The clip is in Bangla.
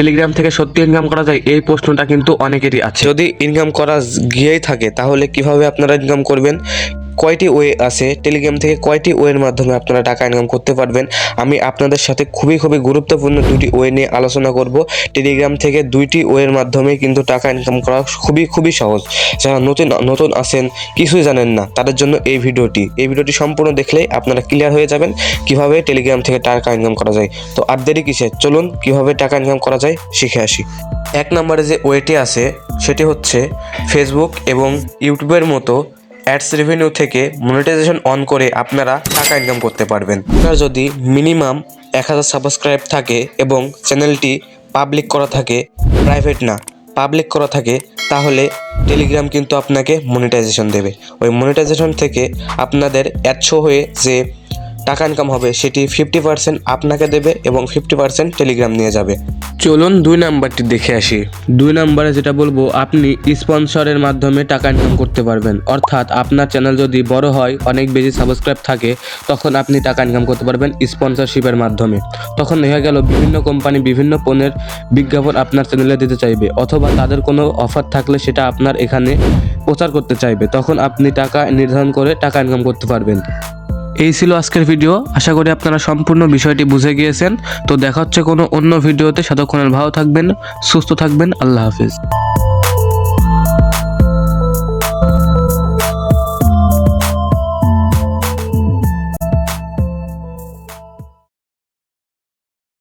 টেলিগ্রাম থেকে সত্যি ইনকাম করা যায়, এই প্রশ্নটা কিন্তু অনেকেরই আছে। যদি ইনকাম করা গিয়েই থাকে তাহলে কিভাবে আপনারা ইনকাম করবেন, কয়টি ওয়ে আছে, টেলিগ্রাম থেকে কয়টি ওয়ের মাধ্যমে আপনারা টাকা ইনকাম করতে পারবেন, আমি আপনাদের সাথে খুবই গুরুত্বপূর্ণ দুটি ওয়ে নিয়ে আলোচনা করব। টেলিগ্রাম থেকে দুইটি ওয়ের মাধ্যমে কিন্তু টাকা ইনকাম করা খুবই সহজ। যারা নতুন আছেন, কিছুই জানেন না, তাদের জন্য এই ভিডিওটি সম্পূর্ণ দেখলেই আপনারা ক্লিয়ার হয়ে যাবেন কিভাবে টেলিগ্রাম থেকে টাকা ইনকাম করা যায়। তো আর দেরি কিসে, চলুন কিভাবে টাকা ইনকাম করা যায় শিখে আসি। এক নম্বরে যে ওয়েটি আছে সেটি হচ্ছে ফেসবুক এবং ইউটিউবের মতো অ্যাডস রেভিনিউ থেকে মনিটাইজেশন অন করে আপনারা টাকা ইনকাম করতে পারবেন। আপনার যদি মিনিমাম 1000 সাবস্ক্রাইব থাকে এবং চ্যানেলটি পাবলিক করা থাকে, প্রাইভেট না পাবলিক করা থাকে, তাহলে টেলিগ্রাম কিন্তু আপনাকে মনিটাইজেশন দেবে। ওই মনিটাইজেশন থেকে আপনাদের অ্যাড শো হয়ে যে টাকা ইনকাম হবে সেটি 50% আপনাকে দেবে এবং 50% টেলিগ্রাম নিয়ে যাবে। চলুন 2 নাম্বারটি দেখে আসি। 2 নাম্বারে যেটা বলবো, আপনি স্পন্সরের মাধ্যমে টাকা ইনকাম করতে পারবেন। অর্থাৎ আপনার চ্যানেল যদি বড় হয়, অনেক বেশি সাবস্ক্রাইব থাকে, তখন আপনি টাকা ইনকাম করতে পারবেন স্পন্সরশিপের মাধ্যমে। তখন দেখা গেল বিভিন্ন কোম্পানি বিভিন্ন পণ্যের বিজ্ঞাপন আপনার চ্যানেলে দিতে চাইবে, অথবা তাদের কোনো অফার থাকলে সেটা আপনার এখানে প্রচার করতে চাইবে, তখন আপনি টাকা নির্ধারণ করে টাকা ইনকাম করতে পারবেন। এই ছিল আজকের ভিডিও। আশা করি আপনারা সম্পূর্ণ বিষয়টি বুঝে গিয়েছেন। তো দেখা হচ্ছে কোনো অন্য ভিডিওতে। ততক্ষণ ভালো থাকবেন, সুস্থ থাকবেন। আল্লাহ হাফিজ।